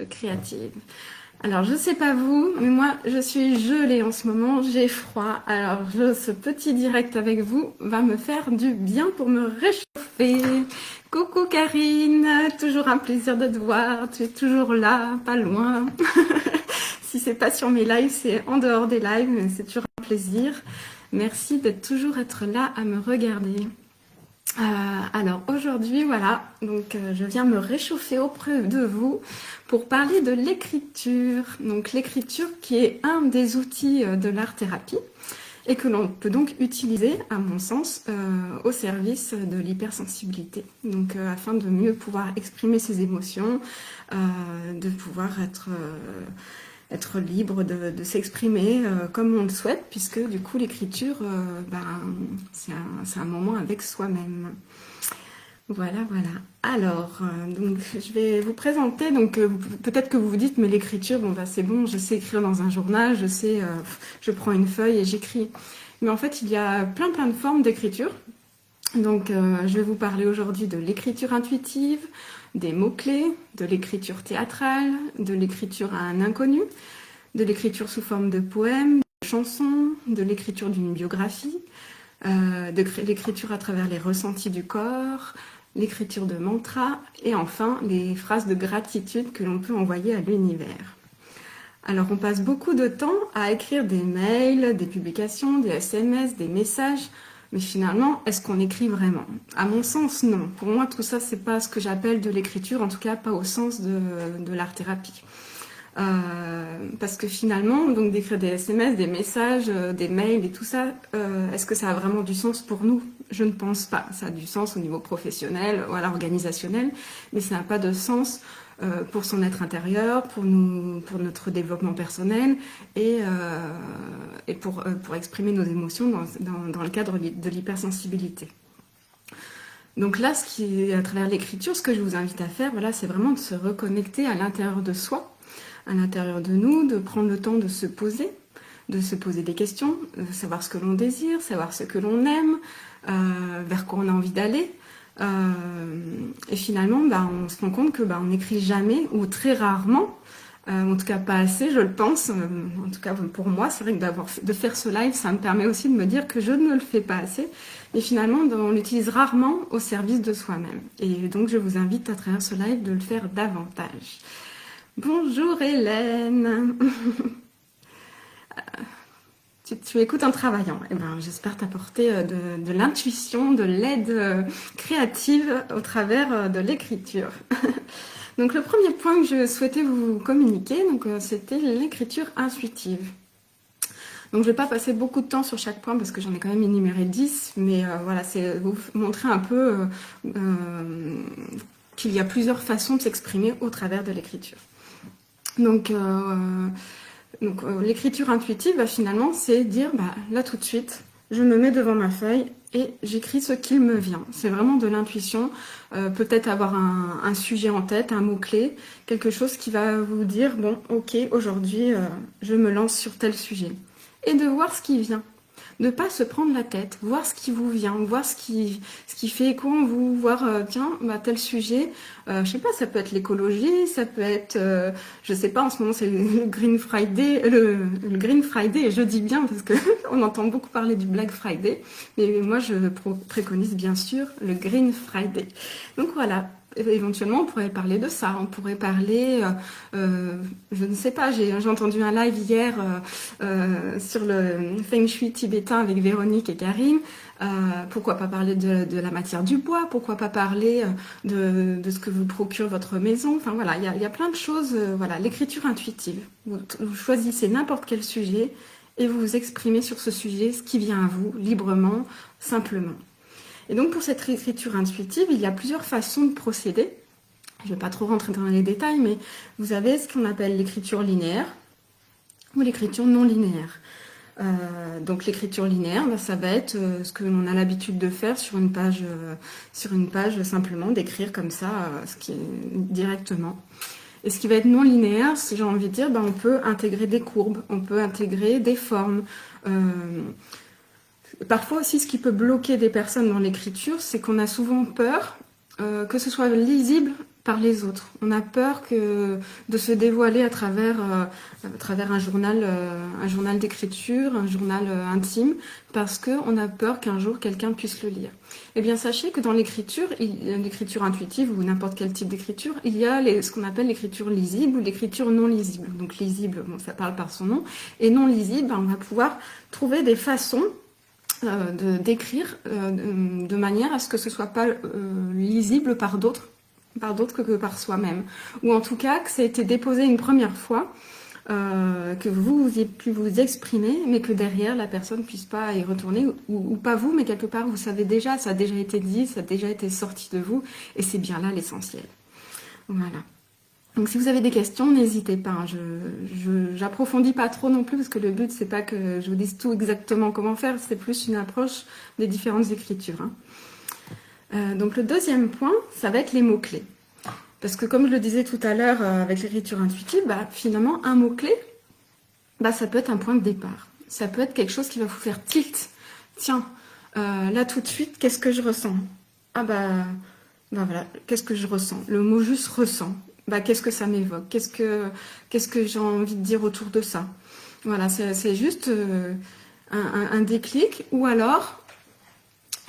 créative. Alors, je sais pas vous, mais moi, je suis gelée en ce moment, j'ai froid. Alors, ce petit direct avec vous va me faire du bien pour me réchauffer. Coucou Karine, toujours un plaisir de te voir. Tu es toujours là, pas loin. Si c'est pas sur mes lives, c'est en dehors des lives, mais c'est toujours un plaisir. Merci d'être toujours être là à me regarder. Alors aujourd'hui, voilà, donc je viens me réchauffer auprès de vous pour parler de l'écriture. Donc l'écriture qui est un des outils de l'art-thérapie et que l'on peut donc utiliser, à mon sens, au service de l'hypersensibilité. Donc afin de mieux pouvoir exprimer ses émotions, de pouvoir être libre de s'exprimer comme on le souhaite, puisque du coup l'écriture, c'est un moment avec soi-même. Voilà, voilà. Alors, donc je vais vous présenter. Donc peut-être que vous vous dites, mais l'écriture, bon bah c'est bon, je sais écrire dans un journal, je sais, je prends une feuille et j'écris. Mais en fait, il y a plein de formes d'écriture. Donc je vais vous parler aujourd'hui de l'écriture intuitive, des mots-clés, de l'écriture théâtrale, de l'écriture à un inconnu, de l'écriture sous forme de poèmes, de chansons, de l'écriture d'une biographie, de l'écriture à travers les ressentis du corps, l'écriture de mantras et enfin les phrases de gratitude que l'on peut envoyer à l'univers. Alors on passe beaucoup de temps à écrire des mails, des publications, des SMS, des messages, mais finalement, est-ce qu'on écrit vraiment? À mon sens, non. Pour moi, tout ça, c'est pas ce que j'appelle de l'écriture, en tout cas pas au sens de l'art-thérapie. Parce que finalement, donc d'écrire des SMS, des messages, des mails et tout ça, est-ce que ça a vraiment du sens pour nous? Je ne pense pas. Ça a du sens au niveau professionnel, voilà, organisationnel, mais ça n'a pas de sens pour son être intérieur, pour notre développement personnel et pour exprimer nos émotions dans le cadre de l'hypersensibilité. Donc là, ce qui est à travers l'écriture, ce que je vous invite à faire, voilà, c'est vraiment de se reconnecter à l'intérieur de soi, à l'intérieur de nous, de prendre le temps de se poser des questions, de savoir ce que l'on désire, savoir ce que l'on aime, vers quoi on a envie d'aller. Et finalement, on se rend compte que on n'écrit jamais ou très rarement, en tout cas pas assez, je le pense. En tout cas pour moi, c'est vrai que de faire ce live, ça me permet aussi de me dire que je ne le fais pas assez. Mais finalement, on l'utilise rarement au service de soi-même. Et donc, je vous invite à travers ce live de le faire davantage. Bonjour Hélène. Tu écoutes en travaillant. Eh ben, j'espère t'apporter de l'intuition, de l'aide créative au travers de l'écriture. Donc le premier point que je souhaitais vous communiquer, c'était l'écriture intuitive. Donc je ne vais pas passer beaucoup de temps sur chaque point parce que j'en ai quand même énuméré 10, mais voilà, c'est vous montrer un peu qu'il y a plusieurs façons de s'exprimer au travers de l'écriture. Donc l'écriture intuitive, finalement, c'est dire, là tout de suite, je me mets devant ma feuille et j'écris ce qu'il me vient. C'est vraiment de l'intuition, peut-être avoir un sujet en tête, un mot-clé, quelque chose qui va vous dire, bon, ok, aujourd'hui, je me lance sur tel sujet. Et de voir ce qui vient. De ne pas se prendre la tête, voir ce qui vous vient, voir ce qui fait écho en vous, voir, tiens, tel sujet, je sais pas, ça peut être l'écologie, ça peut être, je sais pas, en ce moment c'est le Green Friday, le Green Friday, et je dis bien parce que on entend beaucoup parler du Black Friday, mais moi je préconise bien sûr le Green Friday. Donc voilà. Éventuellement, on pourrait parler de ça. On pourrait parler, je ne sais pas, j'ai entendu un live hier sur le Feng Shui tibétain avec Véronique et Karine. Pourquoi pas parler de la matière du bois? Pourquoi pas parler de ce que vous procure votre maison? Enfin voilà, il y a plein de choses. Voilà, l'écriture intuitive. Vous choisissez n'importe quel sujet et vous vous exprimez sur ce sujet, ce qui vient à vous, librement, simplement. Et donc pour cette écriture intuitive, il y a plusieurs façons de procéder. Je ne vais pas trop rentrer dans les détails, mais vous avez ce qu'on appelle l'écriture linéaire ou l'écriture non linéaire. Donc l'écriture linéaire, ça va être ce que l'on a l'habitude de faire sur une page simplement, d'écrire comme ça, ce qui est directement. Et ce qui va être non linéaire, j'ai envie de dire, on peut intégrer des courbes, on peut intégrer des formes. Parfois aussi, ce qui peut bloquer des personnes dans l'écriture, c'est qu'on a souvent peur que ce soit lisible par les autres. On a peur de se dévoiler à travers un journal d'écriture, un journal intime, parce qu'on a peur qu'un jour quelqu'un puisse le lire. Eh bien, sachez que dans l'écriture intuitive ou n'importe quel type d'écriture, il y a ce qu'on appelle l'écriture lisible ou l'écriture non lisible. Donc lisible, bon, ça parle par son nom, et non lisible, on va pouvoir trouver des façons d'écrire de manière à ce que ce soit pas lisible par d'autres que par soi-même, ou en tout cas que ça a été déposé une première fois, que vous ayez pu vous exprimer, mais que derrière la personne puisse pas y retourner, ou pas vous, mais quelque part vous savez déjà, ça a déjà été dit, ça a déjà été sorti de vous, et c'est bien là l'essentiel. Voilà. Donc si vous avez des questions, n'hésitez pas. Hein. J'approfondis pas trop non plus, parce que le but c'est pas que je vous dise tout exactement comment faire, c'est plus une approche des différentes écritures. Hein. Donc le deuxième point, ça va être les mots-clés. Parce que comme je le disais tout à l'heure avec l'écriture intuitive, finalement un mot-clé, ça peut être un point de départ. Ça peut être quelque chose qui va vous faire tilt. Tiens, là tout de suite, qu'est-ce que je ressens? Voilà, qu'est-ce que je ressens? Le mot juste ressent. Qu'est-ce que ça m'évoque? Qu'est-ce que j'ai envie de dire autour de ça? Voilà, c'est juste un déclic, ou alors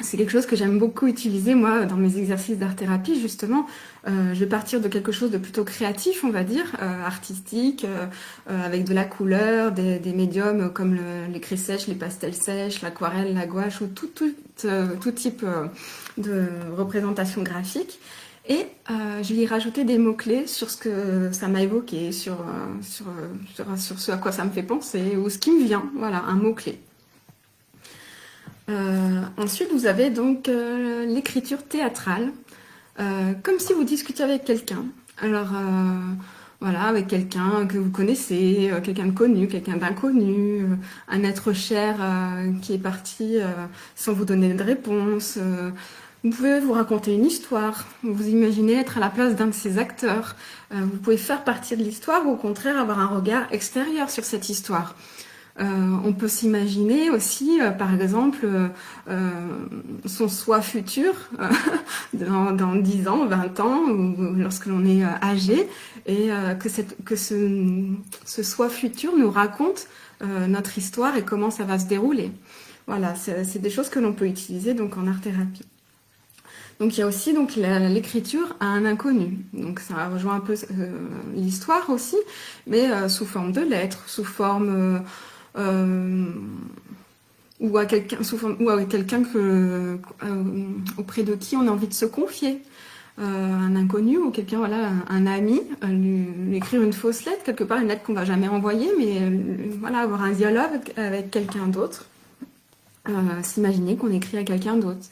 c'est quelque chose que j'aime beaucoup utiliser moi dans mes exercices d'art-thérapie justement. Je vais partir de quelque chose de plutôt créatif, on va dire, artistique, avec de la couleur, des médiums comme les craies sèches, les pastels sèches, l'aquarelle, la gouache ou tout type de représentation graphique. Et je vais y rajouter des mots-clés sur ce que ça m'a évoqué, sur ce à quoi ça me fait penser, ou ce qui me vient. Voilà, un mot-clé. Ensuite, vous avez donc l'écriture théâtrale, comme si vous discutiez avec quelqu'un. Alors, voilà, avec quelqu'un que vous connaissez, quelqu'un de connu, quelqu'un d'inconnu, un être cher qui est parti sans vous donner de réponse. Vous pouvez vous raconter une histoire, vous imaginez être à la place d'un de ces acteurs. Vous pouvez faire partie de l'histoire ou au contraire avoir un regard extérieur sur cette histoire. On peut s'imaginer aussi, par exemple, son soi futur dans 10 ans, 20 ans, ou lorsque l'on est âgé, et que ce soi futur nous raconte notre histoire et comment ça va se dérouler. Voilà, c'est des choses que l'on peut utiliser donc en art-thérapie. Donc il y a aussi donc l'écriture à un inconnu. Donc ça rejoint un peu l'histoire aussi, mais sous forme de lettres, sous forme ou à quelqu'un auprès de qui on a envie de se confier. Un inconnu ou quelqu'un, voilà, un ami, lui écrire une fausse lettre, quelque part une lettre qu'on va jamais envoyer, mais voilà, avoir un dialogue avec quelqu'un d'autre. S'imaginer qu'on écrit à quelqu'un d'autre.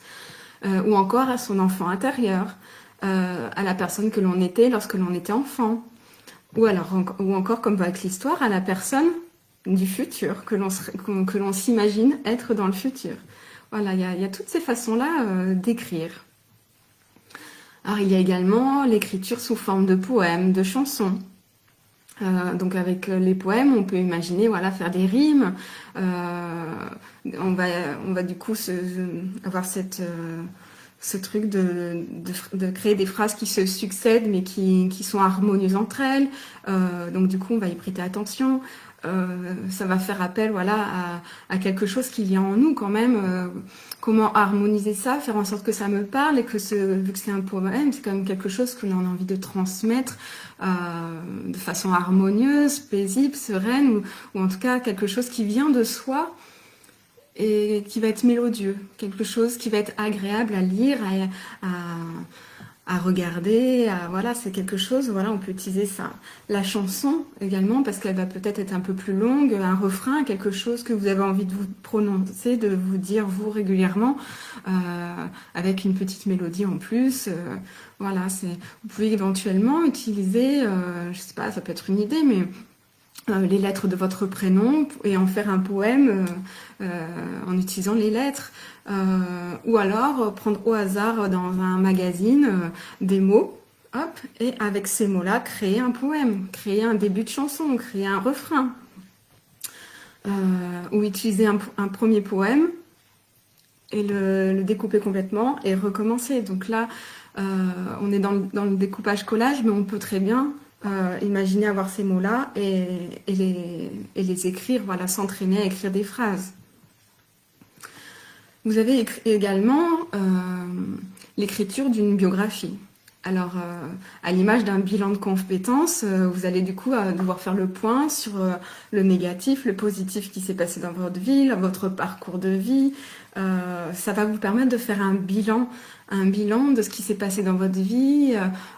Ou encore à son enfant intérieur, à la personne que l'on était lorsque l'on était enfant, ou encore comme avec l'histoire, à la personne du futur que l'on s'imagine être dans le futur. Voilà, il y a toutes ces façons-là d'écrire. Alors il y a également l'écriture sous forme de poèmes, de chansons. Donc avec les poèmes, on peut imaginer, voilà, faire des rimes. On va du coup avoir ce truc de créer des phrases qui se succèdent mais qui sont harmonieuses entre elles. Donc du coup, on va y prêter attention. Ça va faire appel, voilà, à quelque chose qu'il y a en nous quand même. Comment harmoniser ça, faire en sorte que ça me parle, et que vu que c'est un poème, c'est quand même quelque chose que l'on a envie de transmettre de façon harmonieuse, paisible, sereine, ou en tout cas quelque chose qui vient de soi et qui va être mélodieux, quelque chose qui va être agréable à lire, à regarder, voilà, c'est quelque chose, voilà, on peut utiliser ça. La chanson également, parce qu'elle va peut-être être un peu plus longue, un refrain, quelque chose que vous avez envie de vous prononcer, de vous dire vous régulièrement, avec une petite mélodie en plus. Voilà, vous pouvez éventuellement utiliser, je sais pas, ça peut être une idée, mais les lettres de votre prénom et en faire un poème en utilisant les lettres. Ou alors prendre au hasard dans un magazine des mots, hop, et avec ces mots-là, créer un poème, créer un début de chanson, créer un refrain. Ou utiliser un premier poème et le découper complètement et recommencer. Donc là, On est dans le découpage collage, mais on peut très bien imaginer avoir ces mots-là et les écrire, voilà, s'entraîner à écrire des phrases. Vous avez également l'écriture d'une biographie. Alors, à l'image d'un bilan de compétences, vous allez du coup devoir faire le point sur le négatif, le positif qui s'est passé dans votre vie, votre parcours de vie. Ça va vous permettre de faire un bilan de ce qui s'est passé dans votre vie,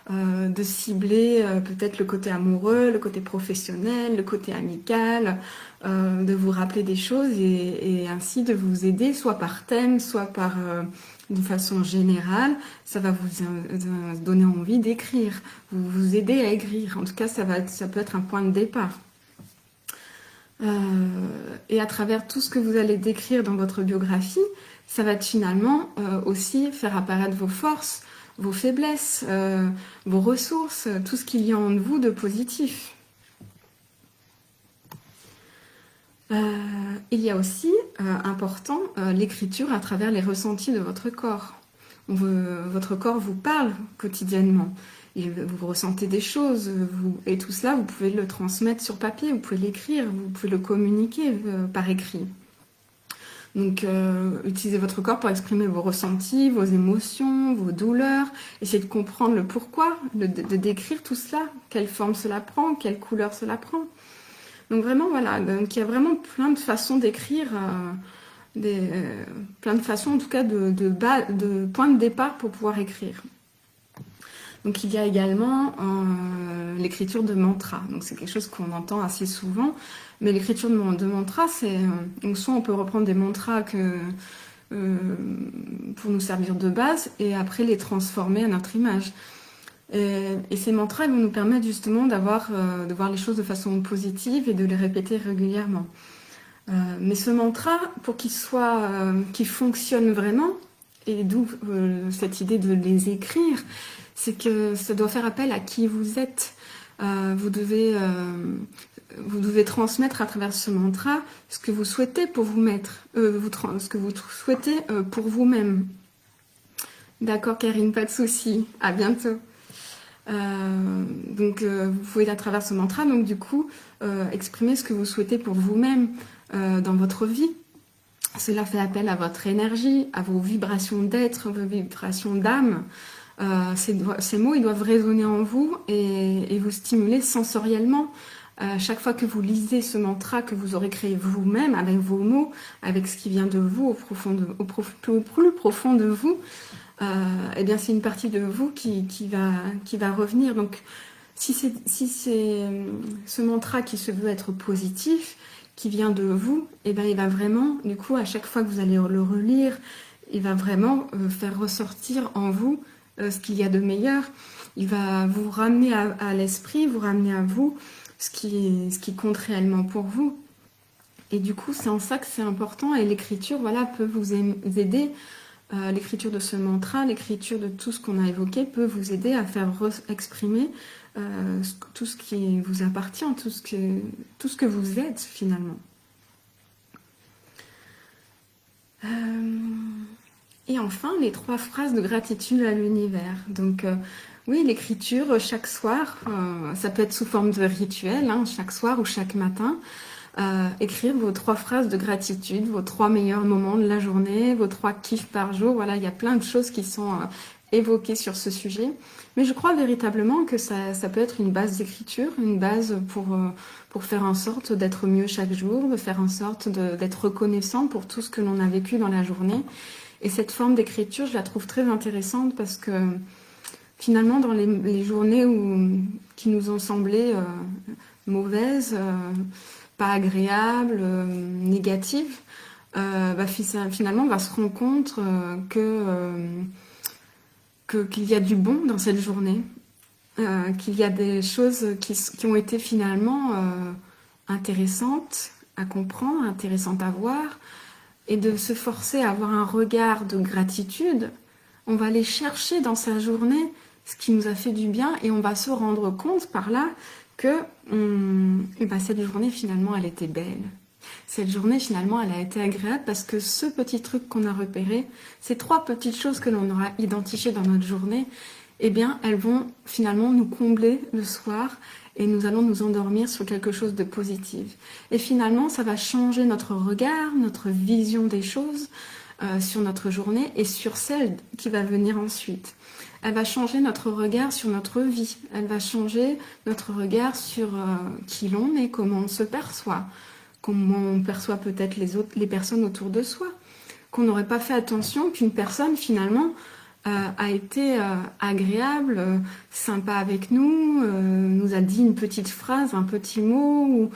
de cibler peut-être le côté amoureux, le côté professionnel, le côté amical, de vous rappeler des choses et ainsi de vous aider, soit par thème, soit par d'une façon générale. Ça va vous donner envie d'écrire, vous aider à écrire. En tout cas, ça peut être un point de départ. Et à travers tout ce que vous allez décrire dans votre biographie, ça va finalement aussi faire apparaître vos forces, vos faiblesses, vos ressources, tout ce qu'il y a en vous de positif. Il y a aussi, important, l'écriture à travers les ressentis de votre corps. Votre corps vous parle quotidiennement. Vous ressentez des choses, et tout cela, vous pouvez le transmettre sur papier, vous pouvez l'écrire, vous pouvez le communiquer par écrit. Donc, utilisez votre corps pour exprimer vos ressentis, vos émotions, vos douleurs. Essayez de comprendre le pourquoi, de décrire tout cela, quelle forme cela prend, quelle couleur cela prend. Donc vraiment, voilà, donc il y a vraiment plein de façons d'écrire, plein de façons en tout cas de points de départ pour pouvoir écrire. Donc il y a également l'écriture de mantras. Donc c'est quelque chose qu'on entend assez souvent, mais l'écriture de mantras, c'est soit on peut reprendre des mantras pour nous servir de base et après les transformer à notre image. Et ces mantras, ils vont nous permettre justement de voir les choses de façon positive et de les répéter régulièrement. Mais ce mantra, pour qu'il fonctionne vraiment, et d'où cette idée de les écrire, c'est que ça doit faire appel à qui vous êtes. Vous devez transmettre à travers ce mantra ce que vous souhaitez pour ce que vous souhaitez pour vous-même. D'accord, Karine, pas de souci. À bientôt. Donc vous pouvez à travers ce mantra donc du coup exprimer ce que vous souhaitez pour vous-même dans votre vie. Cela fait appel à votre énergie, à vos vibrations d'être, vos vibrations d'âme. Ces mots ils doivent résonner en vous et vous stimuler sensoriellement. Chaque fois que vous lisez ce mantra que vous aurez créé vous-même avec vos mots, avec ce qui vient de vous au plus profond de vous, eh bien c'est une partie de vous qui va revenir. Donc si c'est ce mantra qui se veut être positif, qui vient de vous, eh bien il va vraiment, du coup à chaque fois que vous allez le relire, il va vraiment faire ressortir en vous ce qu'il y a de meilleur. Il va vous ramener à l'esprit, vous ramener à vous ce qui compte réellement pour vous. Et du coup c'est en ça que c'est important, et l'écriture voilà, peut vous aider. L'écriture de ce mantra, l'écriture de tout ce qu'on a évoqué peut vous aider à faire exprimer tout ce qui vous appartient, tout ce que vous êtes finalement. Et enfin, les 3 phrases de gratitude à l'univers. Donc oui, l'écriture chaque soir, ça peut être sous forme de rituel, hein, chaque soir ou chaque matin. Écrire vos 3 phrases de gratitude, vos 3 meilleurs moments de la journée, vos 3 kiffs par jour. Voilà, il y a plein de choses qui sont évoquées sur ce sujet. Mais je crois véritablement que ça peut être une base d'écriture, une base pour faire en sorte d'être mieux chaque jour, de faire en sorte d'être reconnaissant pour tout ce que l'on a vécu dans la journée. Et cette forme d'écriture, je la trouve très intéressante parce que finalement, dans les journées qui nous ont semblé mauvaises, pas agréable, négative, finalement on va se rendre compte qu'il y a du bon dans cette journée, qu'il y a des choses qui ont été finalement intéressantes à comprendre, intéressantes à voir, et de se forcer à avoir un regard de gratitude. On va aller chercher dans sa journée ce qui nous a fait du bien, et on va se rendre compte par là que cette journée finalement elle était belle. cette journée, finalement, elle a été agréable parce que ce petit truc qu'on a repéré, ces 3 petites choses que l'on aura identifiées dans notre journée, eh bien, elles vont finalement nous combler le soir et nous allons nous endormir sur quelque chose de positif. Et finalement, ça va changer notre regard, notre vision des choses sur notre journée et sur celle qui va venir ensuite. Elle va changer notre regard sur notre vie. Elle va changer notre regard sur qui l'on est, comment on se perçoit, comment on perçoit peut-être les personnes autour de soi, qu'on n'aurait pas fait attention qu'une personne finalement a été agréable, sympa avec nous, nous a dit une petite phrase, un petit mot ou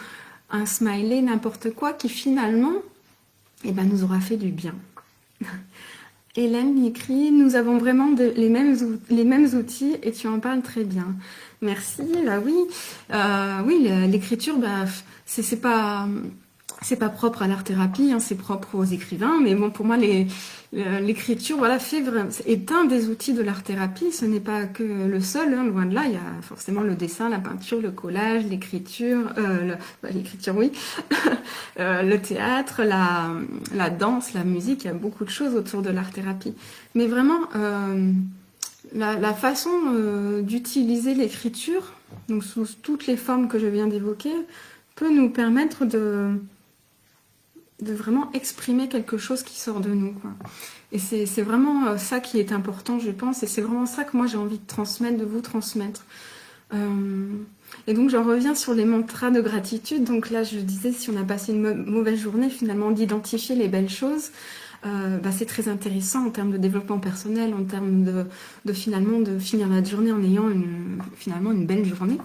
un smiley, n'importe quoi, qui finalement nous aura fait du bien. Hélène m'écrit, nous avons vraiment les mêmes outils et tu en parles très bien. Merci, oui, l'écriture, c'est pas propre à l'art-thérapie, c'est propre aux écrivains, mais bon, pour moi, l'écriture, est un des outils de l'art-thérapie. Ce n'est pas que le seul, loin de là. Il y a forcément le dessin, la peinture, le collage, l'écriture, l'écriture, oui, le théâtre, la danse, la musique. Il y a beaucoup de choses autour de l'art-thérapie. Mais vraiment, la façon d'utiliser l'écriture, donc sous toutes les formes que je viens d'évoquer, peut nous permettre de vraiment exprimer quelque chose qui sort de nous, quoi. Et c'est vraiment ça qui est important, je pense, et c'est vraiment ça que moi j'ai envie de transmettre, de vous transmettre. Et donc j'en reviens sur les mantras de gratitude. Donc là, je disais, si on a passé une mauvaise journée, finalement, d'identifier les belles choses, c'est très intéressant en termes de développement personnel, en termes de finalement de finir notre journée en ayant finalement une belle journée.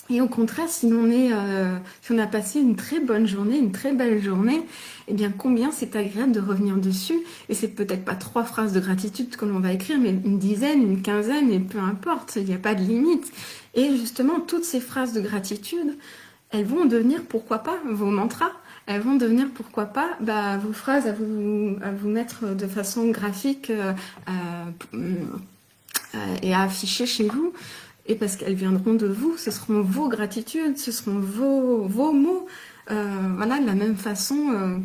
Et au contraire, si on a passé une très bonne journée, une très belle journée, eh bien combien c'est agréable de revenir dessus. Et c'est peut-être pas 3 phrases de gratitude que l'on va écrire, mais une dizaine, une quinzaine, et peu importe, il n'y a pas de limite. Et justement, toutes ces phrases de gratitude, elles vont devenir, pourquoi pas, vos mantras. Elles vont devenir, pourquoi pas, vos phrases à vous mettre de façon graphique et à afficher chez vous. Et parce qu'elles viendront de vous, ce seront vos gratitudes, ce seront vos mots. De la même façon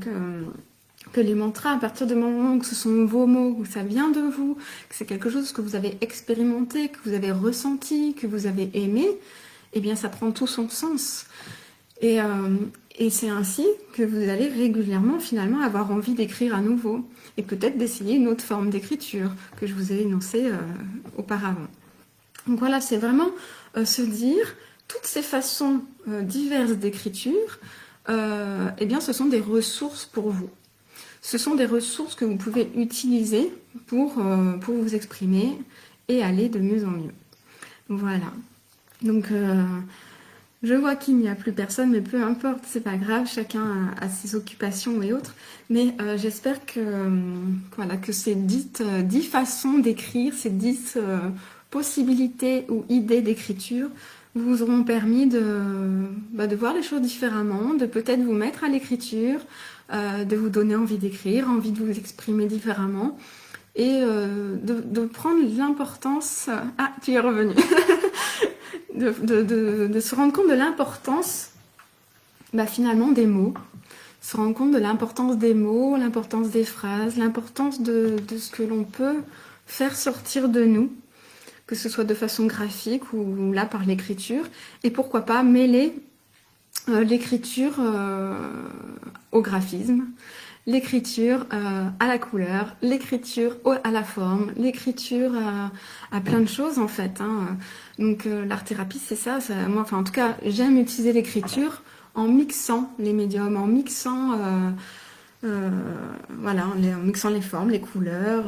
que les mantras, à partir du moment où ce sont vos mots, où ça vient de vous, que c'est quelque chose que vous avez expérimenté, que vous avez ressenti, que vous avez aimé, eh bien ça prend tout son sens. Et c'est ainsi que vous allez régulièrement finalement avoir envie d'écrire à nouveau. Et peut-être d'essayer une autre forme d'écriture que je vous ai énoncée auparavant. Donc voilà, c'est vraiment se dire, toutes ces façons diverses d'écriture, ce sont des ressources pour vous. Ce sont des ressources que vous pouvez utiliser pour vous exprimer et aller de mieux en mieux. Voilà. Donc, je vois qu'il n'y a plus personne, mais peu importe, c'est pas grave, chacun a ses occupations et autres. Mais j'espère que ces 10 façons d'écrire, ces 10 possibilités ou idées d'écriture vous auront permis de voir les choses différemment, de peut-être vous mettre à l'écriture, de vous donner envie d'écrire, envie de vous exprimer différemment et de prendre l'importance... Ah, tu es revenu de se rendre compte de l'importance finalement des mots, se rendre compte de l'importance des mots, l'importance des phrases, l'importance de ce que l'on peut faire sortir de nous, que ce soit de façon graphique ou là par l'écriture, et pourquoi pas mêler l'écriture au graphisme, l'écriture à la couleur, l'écriture à la forme, l'écriture à plein de choses en fait. Donc l'art-thérapie c'est ça, moi en tout cas j'aime utiliser l'écriture en mixant les médiums, en mixant en mixant les formes, les couleurs,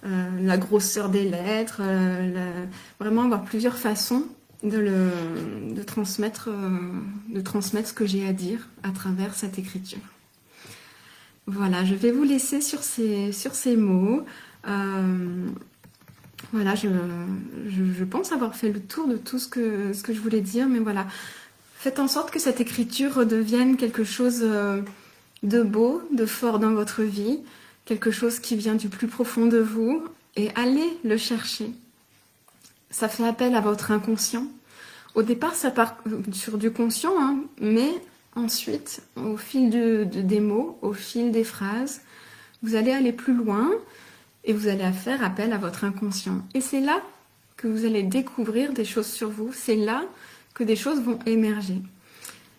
la grosseur des lettres, vraiment avoir plusieurs façons de transmettre ce que j'ai à dire à travers cette écriture. Voilà, je vais vous laisser sur ces mots. Voilà, je pense avoir fait le tour de tout ce que je voulais dire, mais voilà. Faites en sorte que cette écriture redevienne quelque chose de beau, de fort dans votre vie, quelque chose qui vient du plus profond de vous, et allez le chercher. Ça fait appel à votre inconscient. Au départ, ça part sur du conscient, mais Ensuite, au fil des mots, au fil des phrases, vous allez aller plus loin et vous allez faire appel à votre inconscient. Et c'est là que vous allez découvrir des choses sur vous. C'est là que des choses vont émerger.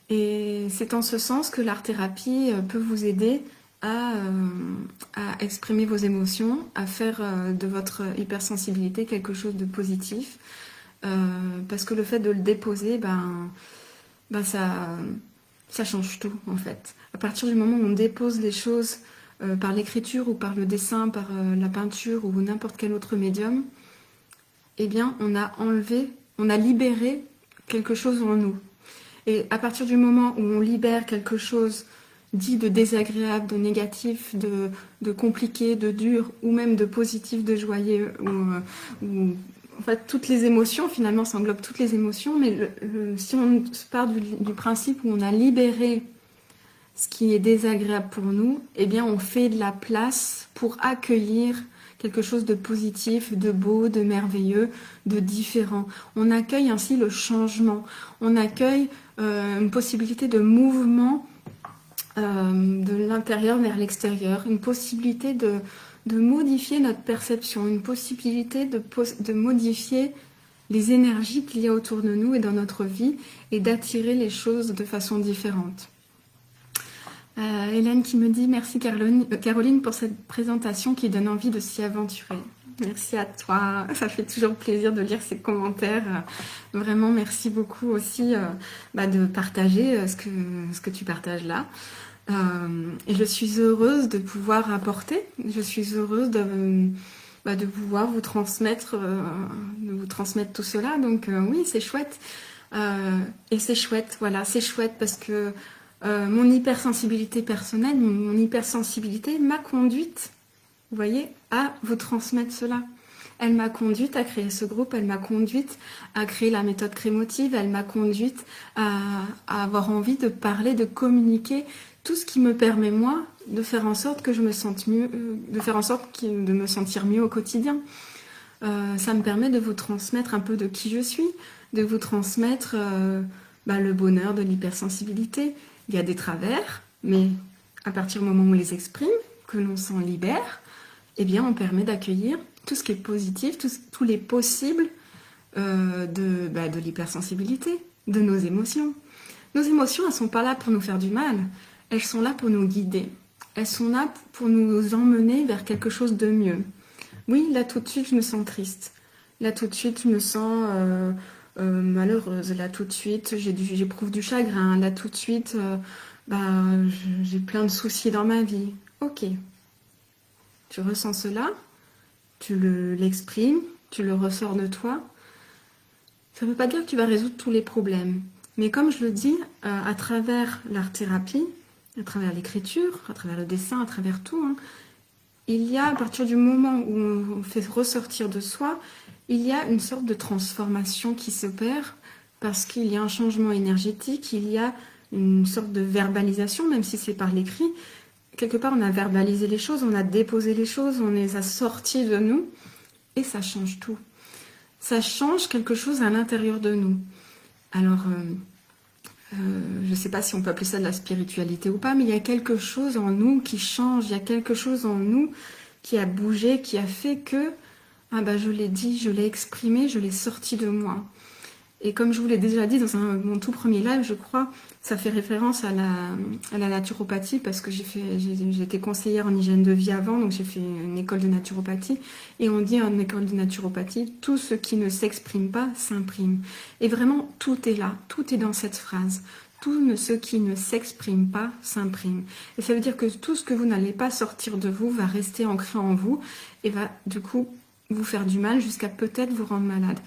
Et c'est en ce sens que l'art-thérapie peut vous aider à exprimer vos émotions, à faire de votre hypersensibilité quelque chose de positif. Parce que le fait de le déposer, ça change tout en fait. À partir du moment où on dépose les choses par l'écriture ou par le dessin, par la peinture ou n'importe quel autre médium, eh bien on a enlevé, on a libéré quelque chose en nous. Et à partir du moment où on libère quelque chose dit de désagréable, de négatif, de compliqué, de dur, ou même de positif, de joyeux, ou en fait, toutes les émotions, finalement, ça englobe toutes les émotions, mais si on part du principe où on a libéré ce qui est désagréable pour nous, eh bien, on fait de la place pour accueillir quelque chose de positif, de beau, de merveilleux, de différent. On accueille ainsi le changement. On accueille une possibilité de mouvement de l'intérieur vers l'extérieur, une possibilité de modifier notre perception, une possibilité de modifier les énergies qu'il y a autour de nous et dans notre vie et d'attirer les choses de façon différente. Hélène qui me dit « Merci Caroline pour cette présentation qui donne envie de s'y aventurer ». Merci à toi, ça fait toujours plaisir de lire ces commentaires. Vraiment, merci beaucoup aussi de partager ce que tu partages là. Et je suis heureuse de pouvoir apporter, je suis heureuse de pouvoir vous transmettre tout cela. Donc oui, c'est chouette. Et c'est chouette, voilà, c'est chouette parce que mon hypersensibilité personnelle, mon hypersensibilité m'a conduite, vous voyez, à vous transmettre cela. Elle m'a conduite à créer ce groupe, elle m'a conduite à créer la méthode crémotive, elle m'a conduite à avoir envie de parler, de communiquer tout ce qui me permet, moi, de faire en sorte que je me sente mieux, de me sentir mieux au quotidien. Ça me permet de vous transmettre un peu de qui je suis, de vous transmettre le bonheur de l'hypersensibilité. Il y a des travers, mais à partir du moment où on les exprime, que l'on s'en libère, eh bien, on permet d'accueillir tout ce qui est positif, tous les possibles de l'hypersensibilité, de nos émotions. Nos émotions, elles ne sont pas là pour nous faire du mal, elles sont là pour nous guider. Elles sont là pour nous emmener vers quelque chose de mieux. Oui, là tout de suite, je me sens triste. Là tout de suite, je me sens malheureuse. Là tout de suite, j'éprouve du chagrin. Là tout de suite, j'ai plein de soucis dans ma vie. Ok. Tu ressens cela, tu l'exprimes, tu le ressors de toi. Ça ne veut pas dire que tu vas résoudre tous les problèmes. Mais comme je le dis, à travers l'art-thérapie, à travers l'écriture, à travers le dessin, à travers tout, il y a, à partir du moment où on fait ressortir de soi, il y a une sorte de transformation qui s'opère parce qu'il y a un changement énergétique, il y a une sorte de verbalisation, même si c'est par l'écrit. Quelque part, on a verbalisé les choses, on a déposé les choses, on les a sorties de nous et ça change tout. Ça change quelque chose à l'intérieur de nous. Alors, je ne sais pas si on peut appeler ça de la spiritualité ou pas, mais il y a quelque chose en nous qui change, il y a quelque chose en nous qui a bougé, qui a fait que, je l'ai dit, je l'ai exprimé, je l'ai sorti de moi. Et comme je vous l'ai déjà dit dans mon tout premier live, je crois, ça fait référence à la naturopathie parce que j'ai été conseillère en hygiène de vie avant, donc j'ai fait une école de naturopathie. Et on dit en école de naturopathie, tout ce qui ne s'exprime pas s'imprime. Et vraiment, tout est là, tout est dans cette phrase. Tout ce qui ne s'exprime pas s'imprime. Et ça veut dire que tout ce que vous n'allez pas sortir de vous va rester ancré en vous et va du coup vous faire du mal jusqu'à peut-être vous rendre malade.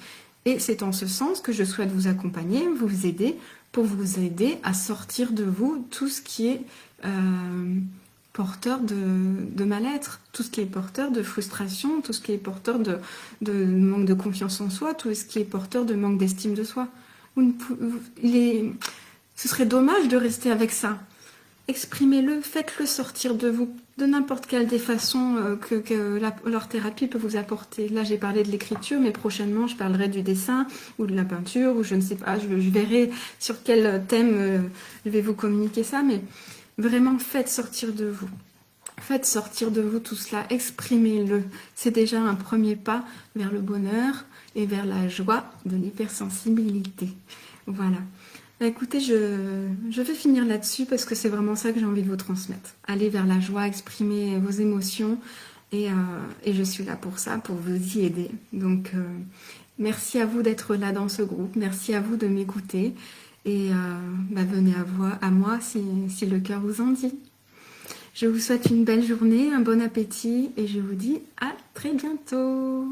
Et c'est en ce sens que je souhaite vous accompagner, vous aider, pour vous aider à sortir de vous tout ce qui est porteur de mal-être, tout ce qui est porteur de frustration, tout ce qui est porteur de manque de confiance en soi, tout ce qui est porteur de manque d'estime de soi. Ce serait dommage de rester avec ça. exprimez-le, faites-le sortir de vous, de n'importe quelle des façons que leur thérapie peut vous apporter. Là, j'ai parlé de l'écriture, mais prochainement, je parlerai du dessin ou de la peinture, ou je ne sais pas, je verrai sur quel thème je vais vous communiquer ça, mais vraiment, faites sortir de vous. Faites sortir de vous tout cela, exprimez-le. C'est déjà un premier pas vers le bonheur et vers la joie de l'hypersensibilité. Voilà. Écoutez, je vais finir là-dessus parce que c'est vraiment ça que j'ai envie de vous transmettre. Aller vers la joie, exprimer vos émotions et je suis là pour ça, pour vous y aider. Donc, merci à vous d'être là dans ce groupe. Merci à vous de m'écouter et venez à moi si le cœur vous en dit. Je vous souhaite une belle journée, un bon appétit et je vous dis à très bientôt.